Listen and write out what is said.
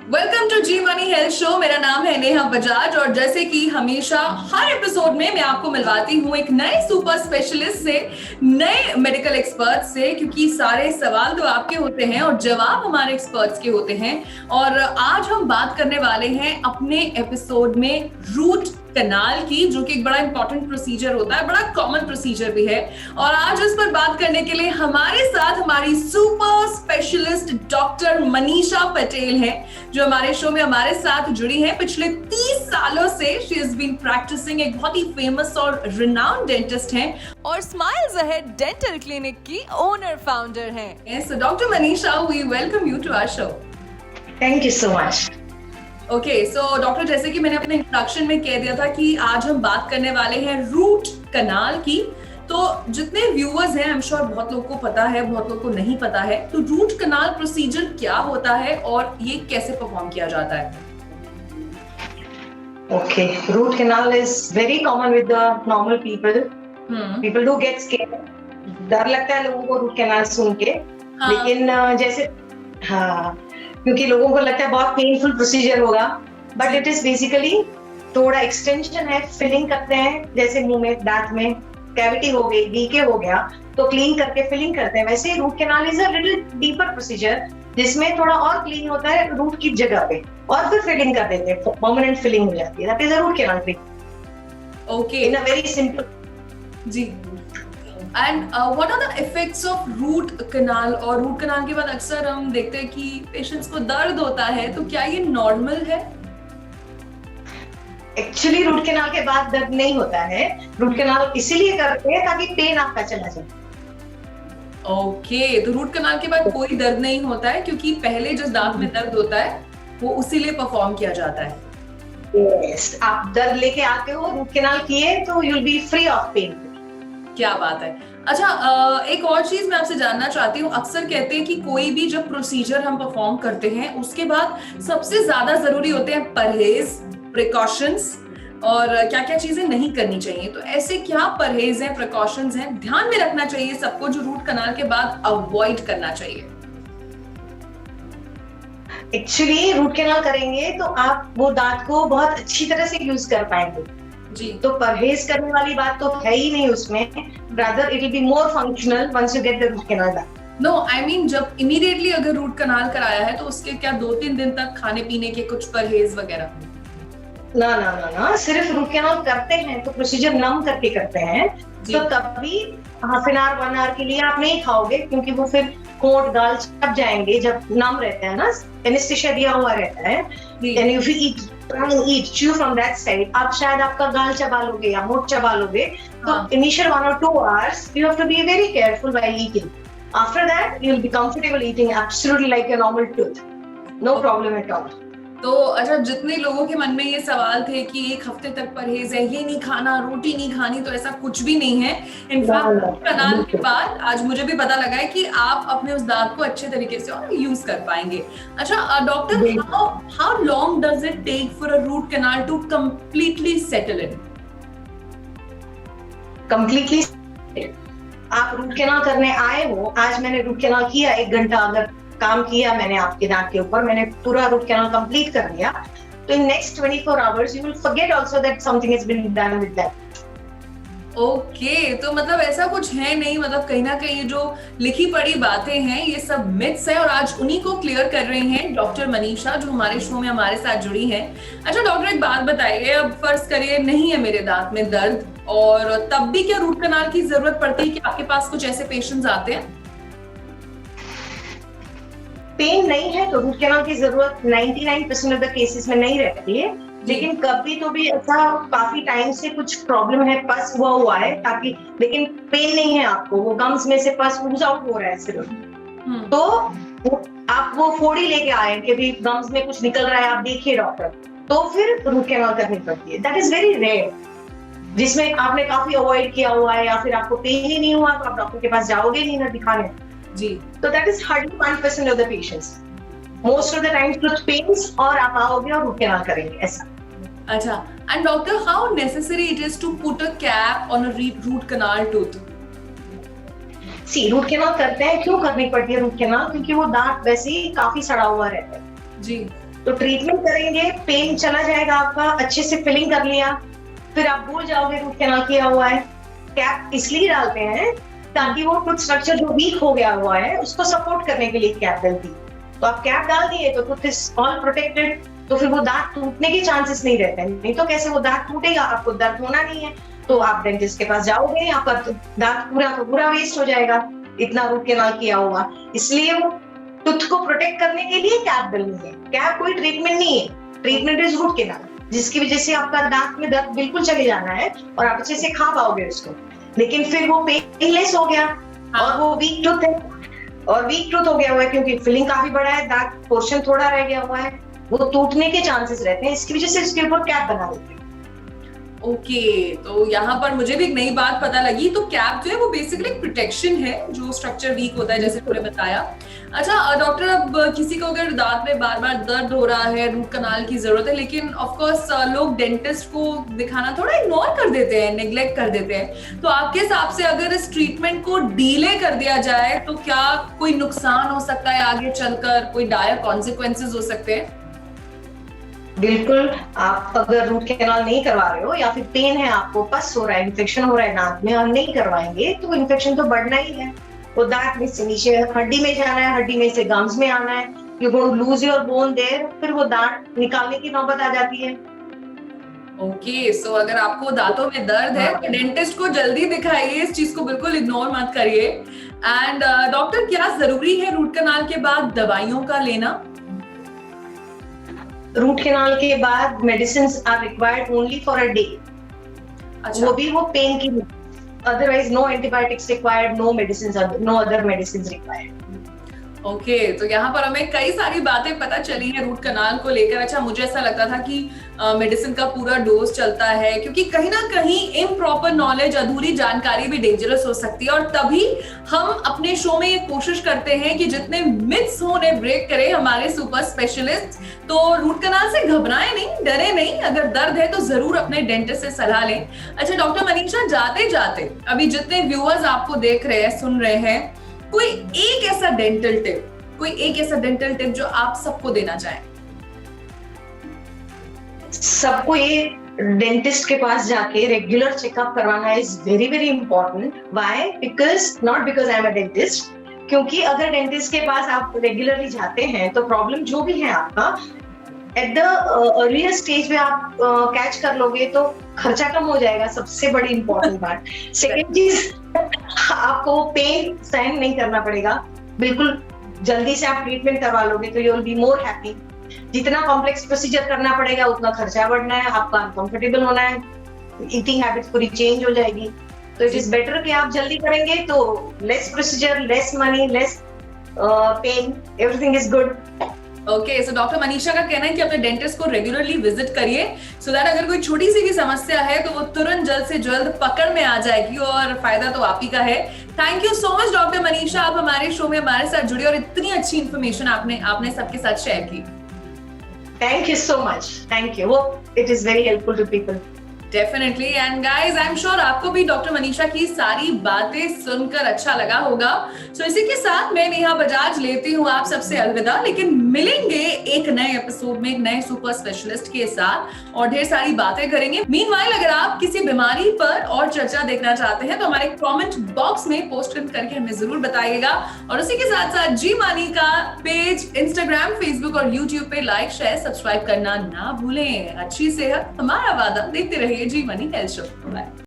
Welcome to Zee money health show. मेरा नाम है नेहा बजाज और जैसे कि हमेशा हर एपिसोड में मैं आपको मिलवाती हूँ एक नए सुपर स्पेशलिस्ट से, नए मेडिकल एक्सपर्ट से, क्योंकि सारे सवाल तो आपके होते हैं और जवाब हमारे एक्सपर्ट्स के होते हैं। और आज हम बात करने वाले हैं अपने एपिसोड में रूट कनाल की, जो कि एक बड़ा इंपॉर्टेंट प्रोसीजर होता है, बड़ा कॉमन प्रोसीजर भी है। और आज इस पर बात करने के लिए हमारे साथ हमारी super specialist doctor Manisha Patel हैं, जो हमारे शो में हमारे साथ जुड़ी हैं। पिछले 30 सालों से शी इज बीन प्रैक्टिसिंग, एक बहुत ही फेमस और रिनाउंड डेंटिस्ट हैं और स्माइल्स अहेड डेंटल क्लिनिक की ओनर फाउंडर हैं। So doctor Manisha, we welcome you to our show. Thank you so much. Okay, so doctor, जैसे कि मैंने अपने इंट्रोडक्शन में कह दिया था कि आज हम बात करने वाले हैं रूट कनाल की। तो जितने व्यूअर्स हैं, आई एम श्योर बहुत लोगों को पता है, बहुत लोगों को नहीं पता है। तो रूट कनाल प्रोसीजर क्या होता है और ये कैसे परफॉर्म किया जाता है? Okay, root canal is very common with the normal people. People do get scared, डर लगता है लोगों को रूट कनाल सुन के। हाँ. लेकिन जैसे क्योंकि लोगों को लगता है बहुत पेनफुल प्रोसीजर होगा, बट इट इज बेसिकली थोड़ा एक्सटेंशन है, फिलिंग करते हैं। जैसे मुंह में, दांत में कैविटी हो गई, डीके हो गया, तो क्लीन करके फिलिंग करते हैं। वैसे root canal is a little deeper procedure, जिसमें थोड़ा और क्लीन होता है रूट की जगह पे, और फिर फिलिंग कर देते हैं, परमानेंट फिलिंग हो जाती है। That is a root canal treatment. Okay, in a very simple. जी। And what are the effects of root canal? और रूट कनाल के बाद अक्सर हम देखते हैं कि पेशेंट्स को दर्द होता है, तो क्या ये नॉर्मल है? एक्चुअली रूट कनाल के बाद दर्द नहीं होता है। रूट कनाल इसीलिए करते हैं ताकि पेन आपका चला जाए। ओके, तो रूट कनाल के बाद कोई दर्द नहीं होता है, क्योंकि पहले जो दांत में दर्द होता है वो उसीलिए परफॉर्म किया जाता है। Yes, आप दर्द लेके आते हो, रूट कनाल किए तो you will be free of pain. क्या बात है। अच्छा, एक और चीज मैं आपसे जानना चाहती हूँ। अक्सर कहते हैं कि कोई भी जब प्रोसीजर हम परफॉर्म करते हैं उसके बाद सबसे ज्यादा जरूरी होते हैं परहेज, प्रिकॉशंस, और क्या क्या चीजें नहीं करनी चाहिए। तो ऐसे क्या परहेज हैं, प्रिकॉशंस हैं, ध्यान में रखना चाहिए सबको, जो रूट कनाल के बाद अवॉइड करना चाहिए? एक्चुअली रूट कनाल करेंगे तो आप वो दांत को बहुत अच्छी तरह से यूज कर पाएंगे जी। तो परहेज करने वाली बात तो है ही नहीं उसमें। Rather it will be more functional once you get the root canal done. No, I mean जब इमीडिएटली अगर रूट कनाल कराया है तो उसके क्या 2-3 दिन तक खाने पीने के कुछ परहेज वगैरह? ना ना ना ना, सिर्फ रूट कनाल करते हैं तो प्रोसीजर नम करके करते हैं, तो तभी हाफ एन आवर 1 आवर के लिए आप नहीं खाओगे, क्योंकि वो फिर होंठ गाल छप जाएंगे जब नम रहते हैं ना, एनेस्थीसिया दिया हुआ रहता है। And if you eat chew from that side, आप शायद आपका गाल चबा लोगे या होंठ चबा लोगे। तो initial 1 or 2 hours you have to be very careful while eating. After that you will be comfortable eating absolutely like a normal tooth, no problem at all. तो अच्छा, जितने लोगों के मन में ये सवाल थे कि 1 हफ्ते तक परहेज है, ये नहीं खाना, रोटी नहीं खानी, तो ऐसा कुछ भी नहीं है। इनफैक्ट रूट कनाल के बाद आज मुझे भी पता लगा है कि आप अपने उस दांत को अच्छे तरीके से और यूज कर पाएंगे। अच्छा doctor, how long does it take for a root canal to completely settle in? Completely आप रूट कनाल करने आए हो, आज मैंने रूट कनाल किया, 1 घंटा अगर काम किया मैंने आपके दांत के ऊपर, मैंने पूरा रूट कनाल कंप्लीट कर लिया, तो in next 24 hours you will forget also that something has been done with that. Okay, तो मतलब ऐसा कुछ है नहीं, मतलब कहीं ना कहीं जो लिखी पड़ी बातें हैं ये सब मिथ्स है, और आज उन्हीं को क्लियर कर रही हैं डॉक्टर मनीषा, जो हमारे शो में हमारे साथ जुड़ी हैं। अच्छा डॉक्टर, एक बात बताइए, अब फर्ज करिए नहीं है मेरे दांत में दर्द, और तब भी क्या रूट कनाल की जरूरत पड़ती है? कि आपके पास कुछ ऐसे पेशेंट्स आते हैं? पेन नहीं है तो रूट कनाल की जरूरत 99% ऑफ द केसेस में नहीं रहती है, लेकिन कभी तो भी ऐसा काफी टाइम से कुछ प्रॉब्लम है, पस हुआ है, ताकि लेकिन पेन नहीं है आपको, वो गम्स में से पस ऊज आउट हो रहा है सिर्फ, तो आप वो फोड़ी लेके आए कि भी गम्स में कुछ निकल रहा है, आप देखिए डॉक्टर, तो फिर रूट कनाल करनी पड़ती है। दैट इज वेरी रेयर, जिसमें आपने काफी अवॉइड किया हुआ है या फिर आपको पेन ही नहीं हुआ तो आप डॉक्टर के पास जाओगे नहीं ना दिखाने जी। तो that is hardly 1% of the patients. Most of the times कुछ पेन्स और आप आओगे और रूट कनाल करेंगे, ऐसा। अच्छा, and doctor, how necessary it is to put a cap on a root canal tooth? See, root canal करते हैं, क्यों करनी पड़ती है रूट कनाल? क्योंकि वो दांत वैसे ही काफी सड़ा हुआ रहता है जी। तो ट्रीटमेंट करेंगे, पेन चला जाएगा आपका, अच्छे से फिलिंग कर लिया, फिर आप भूल जाओगे रूट कैनाल किया हुआ है। कैप इसलिए डालते हैं ताकि वो टूथ स्ट्रक्चर जो वीक हो गया हुआ है उसको सपोर्ट करने के लिए कैप डलती है। तो आप कैप डाल दिए तो टूथ इज ऑल प्रोटेक्टेड, तो फिर वो दांत टूटने के चांसेस नहीं रहते हैं। नहीं तो कैसे वो दांत टूटेगा, आपको दर्द होना नहीं है, तो आप डेंटिस्ट के पास जाओगे, आपका दांत पूरा का पूरा वेस्ट हो जाएगा, इतना रूट कैनाल किया हुआ। इसलिए वो टूथ को प्रोटेक्ट करने के लिए कैप डलनी है। कैप कोई ट्रीटमेंट नहीं है, ट्रीटमेंट इज रूट कैनाल, जिसकी वजह से आपका दांत में दर्द बिल्कुल चले जाना है और आप अच्छे से खा पाओगे उसको। लेकिन फिर वो पेनलेस हो गया और वो वीक टूथ है, और वीक टूथ हो गया हुआ है क्योंकि फिलिंग काफी बड़ा है, दांत पोर्शन थोड़ा रह गया हुआ है, वो टूटने के चांसेस रहते हैं। इसकी वजह से इसके ऊपर कैप बना देते हैं। ओके, तो यहाँ पर मुझे भी एक नई बात पता लगी। तो कैप जो है वो बेसिकली एक प्रोटेक्शन है जो स्ट्रक्चर वीक होता है, जैसे तुमने बताया। अच्छा डॉक्टर, अब किसी को अगर दांत में बार बार दर्द हो रहा है, रूट कनाल की जरूरत है, लेकिन ऑफ कोर्स लोग डेंटिस्ट को दिखाना थोड़ा इग्नोर कर देते हैं, नेग्लेक्ट कर देते हैं, तो आपके हिसाब से अगर इस ट्रीटमेंट को डीले कर दिया जाए तो क्या कोई नुकसान हो सकता है आगे चलकर, कोई डायर कॉन्सिक्वेंसेज हो सकते हैं? बिल्कुल, आप अगर रूट कैनाल नहीं करवा रहे हो या फिर पेन है, आपको पस हो रहा है, इन्फेक्शन हो रहा है दांत में और नहीं करवाएंगे तो इन्फेक्शन तो बढ़ना ही है। वो दांत में से नीचे हड्डी में जाना है, हड्डी में से गम्स में आना है, you going to lose your bone there, फिर वो दांत निकालने की नौबत आ जाती है। ओके, सो अगर आपको दांतों में दर्द है तो डेंटिस्ट को जल्दी दिखाइए, इस चीज को बिल्कुल इग्नोर मत करिए। एंड डॉक्टर, क्या जरूरी है रूट कनाल के बाद दवाइयों का लेना? रूट कैनाल के बाद medicines are required only for a day. अच्छा, वो भी वो पेन की, otherwise no antibiotics required, no medicines, no other medicines required. Okay, तो यहाँ पर हमें कई सारी बातें पता चली हैं रूट कनाल को लेकर। अच्छा, मुझे ऐसा लगता था कि मेडिसिन का पूरा डोज चलता है, क्योंकि कहीं ना कहीं इम्प्रॉपर नॉलेज, अधूरी जानकारी भी डेंजरस हो सकती है। और तभी हम अपने शो में ये कोशिश करते हैं कि जितने मिथ्स हो उन्हें ब्रेक करें हमारे सुपर स्पेशलिस्ट। तो रूट कनाल से घबराएं नहीं, डरे नहीं, अगर दर्द है तो जरूर अपने डेंटिस्ट से सलाह लें। अच्छा डॉक्टर मनीषा, जाते जाते अभी जितने व्यूअर्स आपको देख रहे हैं, सुन रहे हैं, कोई एक ऐसा डेंटल टिप जो आप सबको देना चाहें? सबको ये डेंटिस्ट के पास जाके रेगुलर चेकअप करवाना is very very important. Why? Because not because I am a dentist, क्योंकि अगर डेंटिस्ट के पास आप रेगुलरली जाते हैं तो प्रॉब्लम जो भी है आपका एट द अर्लियर स्टेज में आप कैच कर लोगे तो खर्चा कम हो जाएगा, सबसे बड़ी इंपॉर्टेंट बात। सेकेंड चीज, आपको पेन सहन नहीं करना पड़ेगा, बिल्कुल जल्दी से आप ट्रीटमेंट करवा लोगे तो you will be more happy. जितना कॉम्प्लेक्स प्रोसीजर करना पड़ेगा उतना खर्चा बढ़ना है, आपका अनकंफर्टेबल होना है, ईटिंग हैबिट्स पूरी चेंज हो जाएगी। तो इट इज बेटर कि आप जल्दी करेंगे तो less procedure, less money, less pain, everything is good. Okay, so doctor Manisha का कहना है कि अपने डेंटिस्ट को रेगुलरली विजिट करिए, सो दैट अगर कोई छोटी सी भी समस्या है तो वो तुरंत जल्द से जल्द पकड़ में आ जाएगी और फायदा तो आप ही का है। Thank you so much doctor Manisha, आप हमारे शो में हमारे साथ जुड़ी और इतनी अच्छी इन्फॉर्मेशन आपने सबके साथ शेयर की। Thank you so much, thank you, hope it is very helpful to people. Definitely, and guys I am sure आपको भी डॉक्टर मनीषा की सारी बातें सुनकर अच्छा लगा होगा। सो इसी के साथ मैं नेहा बजाज लेती हूँ आप सबसे अलविदा, लेकिन मिलेंगे एक नए एपिसोड में एक नए सुपर स्पेशलिस्ट के साथ और ढेर सारी बातें करेंगे। मीनवाइल अगर आप किसी बीमारी पर और चर्चा देखना चाहते हैं तो हमारे कमेंट बॉक्स में पोस्ट करके हमें जरूर बताइएगा। और उसी के साथ साथ जी मानी का पेज इंस्टाग्राम, फेसबुक और यूट्यूब पे लाइक, शेयर, सब्सक्राइब करना ना भूलें। अच्छी सेहत हमारा वादा, देखते रहिए जी मनी हेल्थ शो। बाय।